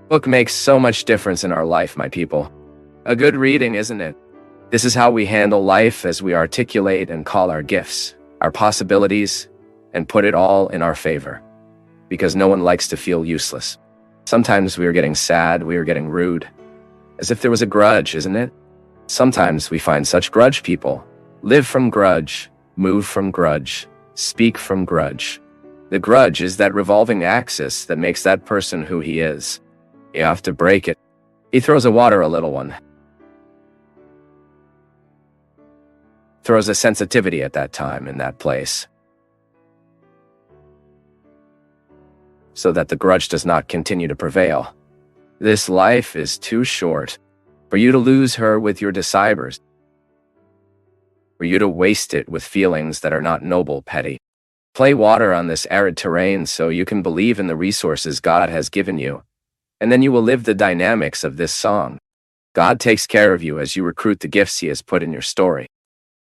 Book makes so much difference in our life, my people. A good reading, isn't it? This is how we handle life as we articulate and call our gifts, our possibilities, and put it all in our favor. Because no one likes to feel useless. Sometimes we are getting sad, we are getting rude. As if there was a grudge, isn't it? Sometimes we find such grudge people. Live from grudge, move from grudge, speak from grudge. The grudge is that revolving axis that makes that person who he is. You have to break it. He throws a water, a little one. Throws a sensitivity at that time, in that place. So that the grudge does not continue to prevail. This life is too short for you to lose her with your decibers. For you to waste it with feelings that are not noble, petty. Play water on this arid terrain so you can believe in the resources God has given you. And then you will live the dynamics of this song. God takes care of you as you recruit the gifts He has put in your story.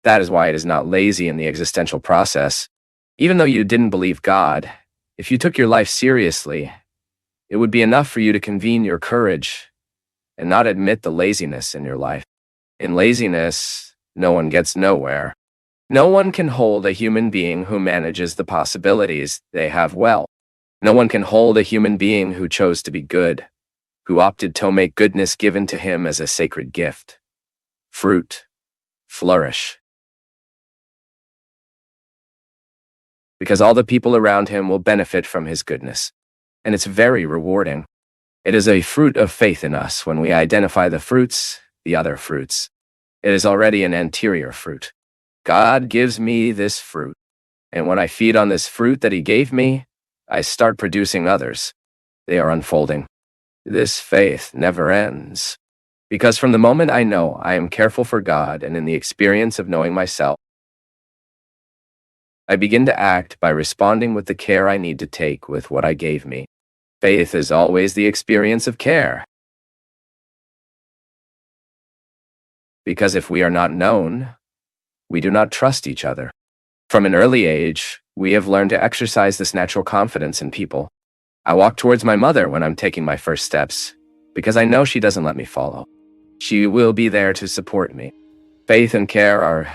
That is why it is not lazy in the existential process. Even though you didn't believe God, if you took your life seriously, it would be enough for you to convene your courage and not admit the laziness in your life. In laziness, no one gets nowhere. No one can hold a human being who manages the possibilities they have well. No one can hold a human being who chose to be good, who opted to make goodness given to him as a sacred gift. Fruit, flourish. Because all the people around him will benefit from his goodness. And it's very rewarding. It is a fruit of faith in us when we identify the fruits, the other fruits. It is already an anterior fruit. God gives me this fruit. And when I feed on this fruit that He gave me, I start producing others. They are unfolding. This faith never ends. Because from the moment I know I am careful for God and in the experience of knowing myself, I begin to act by responding with the care I need to take with what I gave me. Faith is always the experience of care. Because if we are not known, we do not trust each other. From an early age, we have learned to exercise this natural confidence in people. I walk towards my mother when I'm taking my first steps, because I know she doesn't let me follow. She will be there to support me. Faith and care are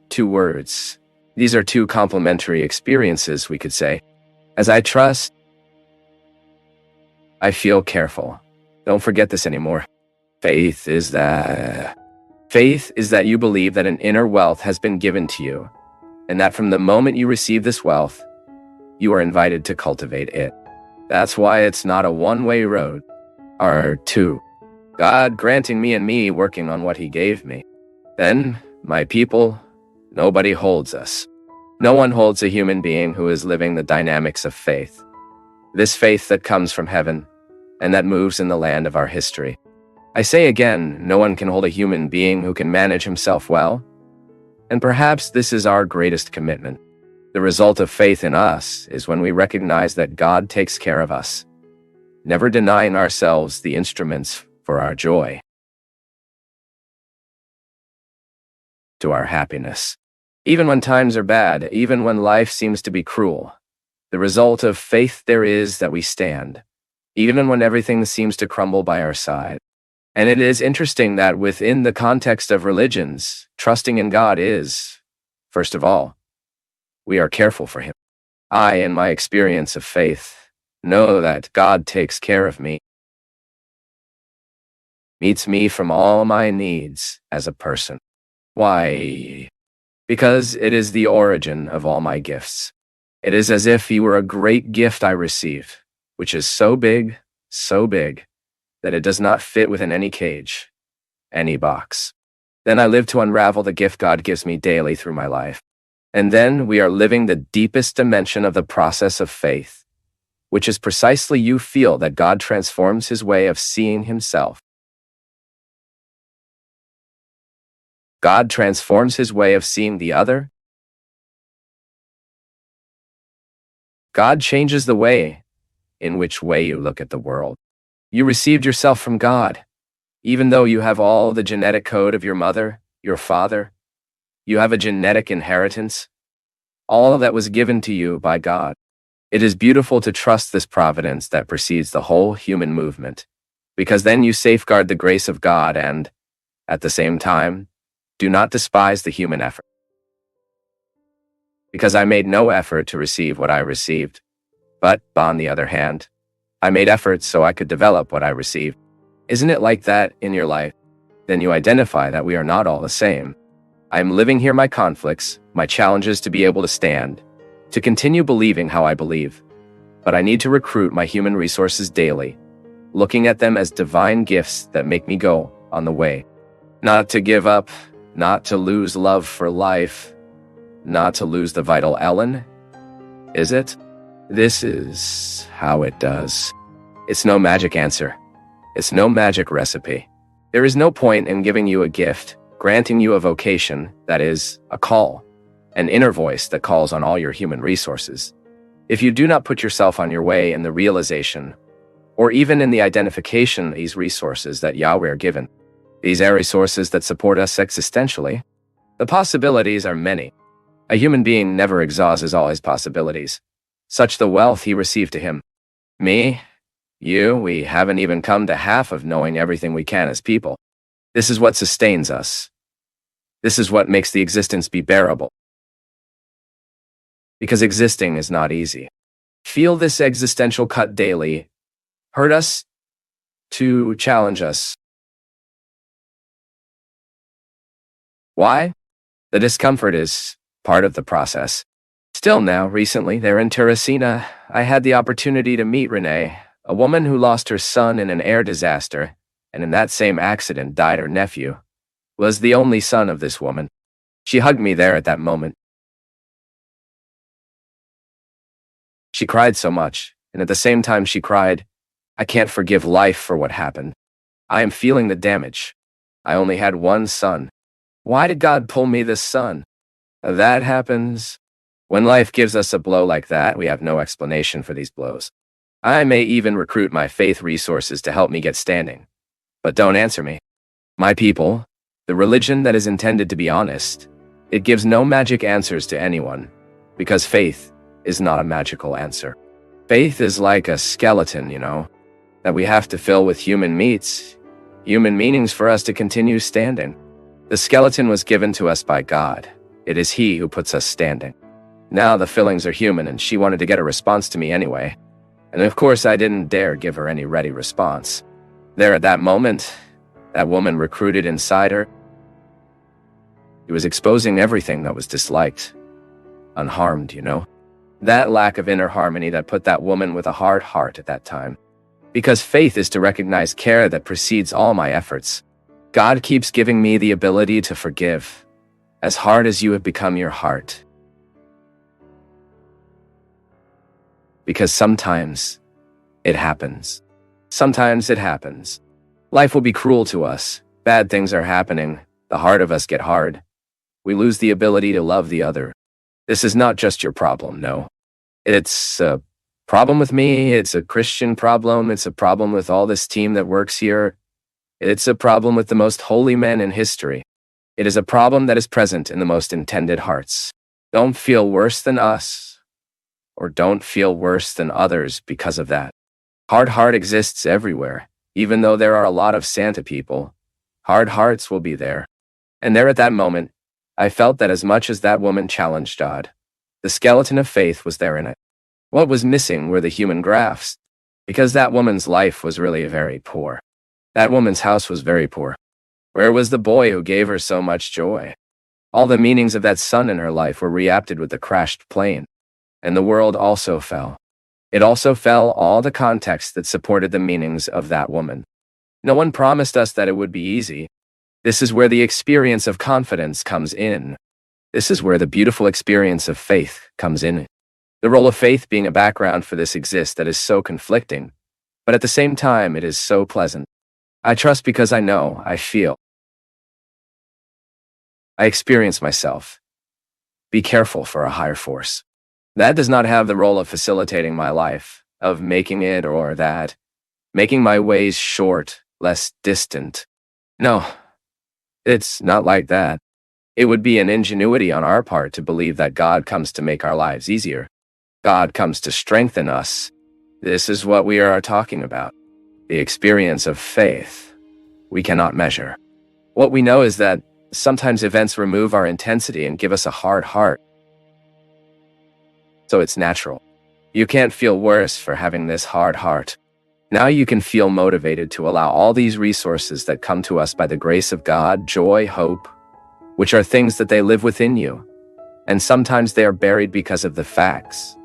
two words. These are two complementary experiences, we could say. As I trust, I feel careful. Don't forget this anymore. Faith is that you believe that an inner wealth has been given to you, and that from the moment you receive this wealth, you are invited to cultivate it. That's why it's not a one-way road, or two. God granting me and me working on what He gave me. Then, my people, nobody holds us. No one holds a human being who is living the dynamics of faith. This faith that comes from heaven, and that moves in the land of our history. I say again, no one can hold a human being who can manage himself well. And perhaps this is our greatest commitment. The result of faith in us is when we recognize that God takes care of us, never denying ourselves the instruments for our joy, to our happiness. Even when times are bad, even when life seems to be cruel, the result of faith there is that we stand, even when everything seems to crumble by our side. And it is interesting that within the context of religions, trusting in God is, first of all, we are careful for Him. I, in my experience of faith, know that God takes care of me, meets me from all my needs as a person. Why? Because it is the origin of all my gifts. It is as if He were a great gift I receive, which is so big, that it does not fit within any cage, any box. Then I live to unravel the gift God gives me daily through my life. And then we are living the deepest dimension of the process of faith, which is precisely you feel that God transforms His way of seeing Himself. God transforms His way of seeing the other. God changes the way in which way you look at the world. You received yourself from God. Even though you have all the genetic code of your mother, your father, you have a genetic inheritance. All that was given to you by God. It is beautiful to trust this providence that precedes the whole human movement, because then you safeguard the grace of God and, at the same time, do not despise the human effort. Because I made no effort to receive what I received, but, on the other hand, I made efforts so I could develop what I received. Isn't it like that in your life? Then you identify that we are not all the same. I am living here my conflicts, my challenges to be able to stand, to continue believing how I believe. But I need to recruit my human resources daily, looking at them as divine gifts that make me go on the way. Not to give up, not to lose love for life, not to lose the vital Ellen. Is it? This is how it does. It's no magic answer. It's no magic recipe. There is no point in giving you a gift, granting you a vocation, that is, a call, an inner voice that calls on all your human resources. If you do not put yourself on your way in the realization, or even in the identification of these resources that Yahweh are given, these are resources that support us existentially, the possibilities are many. A human being never exhausts all his possibilities, such the wealth he received to him. Me, you, we haven't even come to half of knowing everything we can as people. This is what sustains us. This is what makes the existence be bearable. Because existing is not easy. Feel this existential cut daily, hurt us to challenge us. Why? The discomfort is part of the process. Still now, recently, there in Teresina, I had the opportunity to meet Renee, a woman who lost her son in an air disaster, and in that same accident died her nephew, was the only son of this woman. She hugged me there at that moment. She cried so much, and at the same time she cried, I can't forgive life for what happened. I am feeling the damage. I only had one son. Why did God pull me this son? That happens. When life gives us a blow like that, we have no explanation for these blows. I may even recruit my faith resources to help me get standing. But don't answer me. My people, the religion that is intended to be honest, it gives no magic answers to anyone, because faith is not a magical answer. Faith is like a skeleton, that we have to fill with human meats, human meanings for us to continue standing. The skeleton was given to us by God. It is He who puts us standing. Now the fillings are human, and she wanted to get a response to me anyway. And of course I didn't dare give her any ready response. There at that moment, that woman recruited inside her. He was exposing everything that was disliked, unharmed, That lack of inner harmony that put that woman with a hard heart at that time. Because faith is to recognize care that precedes all my efforts. God keeps giving me the ability to forgive, as hard as you have become your heart. Because sometimes it happens. Sometimes it happens. Life will be cruel to us. Bad things are happening. The heart of us get hard. We lose the ability to love the other. This is not just your problem, no. It's a problem with me. It's a Christian problem. It's a problem with all this team that works here. It's a problem with the most holy men in history. It is a problem that is present in the most intended hearts. Don't feel worse than us, or don't feel worse than others because of that. Hard heart exists everywhere. Even though there are a lot of Santa people, hard hearts will be there. And there at that moment, I felt that as much as that woman challenged God, the skeleton of faith was there in it. What was missing were the human grafts, because that woman's life was really very poor. That woman's house was very poor. Where was the boy who gave her so much joy? All the meanings of that son in her life were reacted with the crashed plane. And the world also fell. It also fell all the context that supported the meanings of that woman. No one promised us that it would be easy. This is where the experience of confidence comes in. This is where the beautiful experience of faith comes in. The role of faith being a background for this exists that is so conflicting, but at the same time it is so pleasant. I trust because I know, I feel. I experience myself. Be careful for a higher force. That does not have the role of facilitating my life, of making it or that, making my ways short, less distant. No, it's not like that. It would be an ingenuity on our part to believe that God comes to make our lives easier. God comes to strengthen us. This is what we are talking about. The experience of faith we cannot measure. What we know is that sometimes events remove our intensity and give us a hard heart. So it's natural. You can't feel worse for having this hard heart. Now you can feel motivated to allow all these resources that come to us by the grace of God, joy, hope, which are things that they live within you. And sometimes they are buried because of the facts.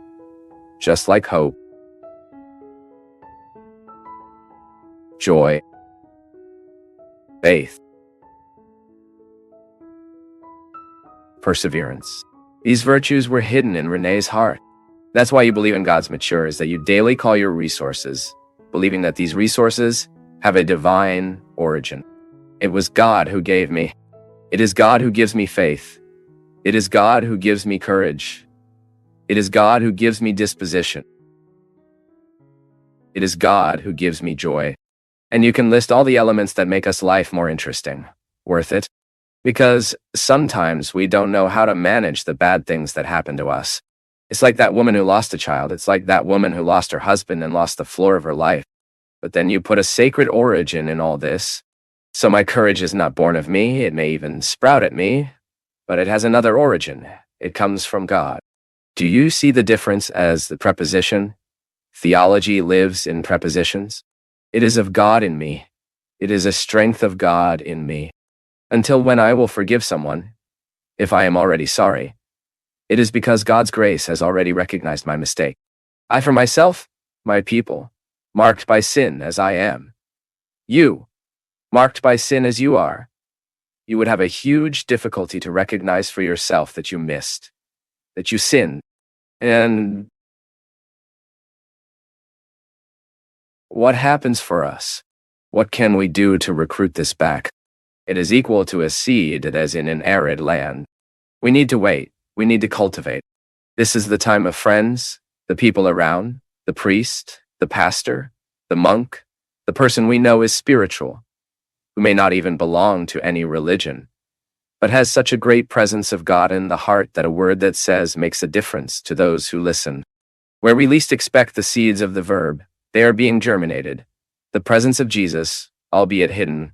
Just like hope, joy, faith, perseverance. These virtues were hidden in Renee's heart. That's why you believe in God's mature, is that you daily call your resources, believing that these resources have a divine origin. It was God who gave me. It is God who gives me faith. It is God who gives me courage. It is God who gives me disposition. It is God who gives me joy. And you can list all the elements that make us life more interesting. Worth it? Because sometimes we don't know how to manage the bad things that happen to us. It's like that woman who lost a child. It's like that woman who lost her husband and lost the floor of her life. But then you put a sacred origin in all this. So my courage is not born of me. It may even sprout at me, but it has another origin. It comes from God. Do you see the difference as the preposition? Theology lives in prepositions. It is of God in me. It is a strength of God in me. Until when I will forgive someone, if I am already sorry, it is because God's grace has already recognized my mistake. I for myself, my people, marked by sin as I am. You, marked by sin as you are. You would have a huge difficulty to recognize for yourself that you missed, that you sinned. And what happens for us? What can we do to recruit this back? It is equal to a seed that is in an arid land. We need to wait. We need to cultivate. This is the time of friends, the people around, the priest, the pastor, the monk, the person we know is spiritual, who may not even belong to any religion, but has such a great presence of God in the heart that a word that says makes a difference to those who listen. Where we least expect the seeds of the verb, they are being germinated. The presence of Jesus, albeit hidden,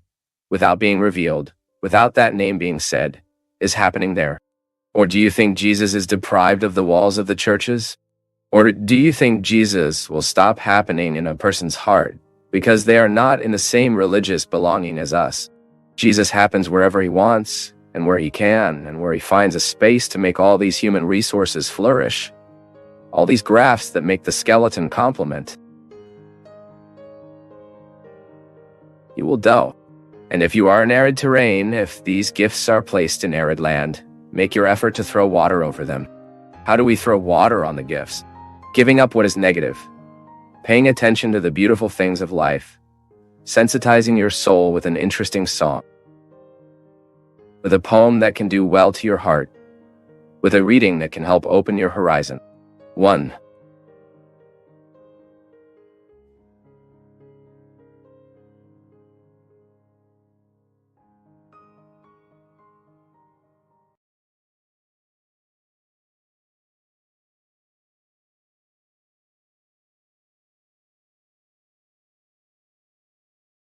without being revealed, without that name being said, is happening there. Or do you think Jesus is deprived of the walls of the churches? Or do you think Jesus will stop happening in a person's heart because they are not in the same religious belonging as us? Jesus happens wherever he wants and where he can and where he finds a space to make all these human resources flourish. All these grafts that make the skeleton complement. You will dough. And if you are in arid terrain, if these gifts are placed in arid land, make your effort to throw water over them. How do we throw water on the gifts? Giving up what is negative, paying attention to the beautiful things of life, sensitizing your soul with an interesting song, with a poem that can do well to your heart, with a reading that can help open your horizon. 1.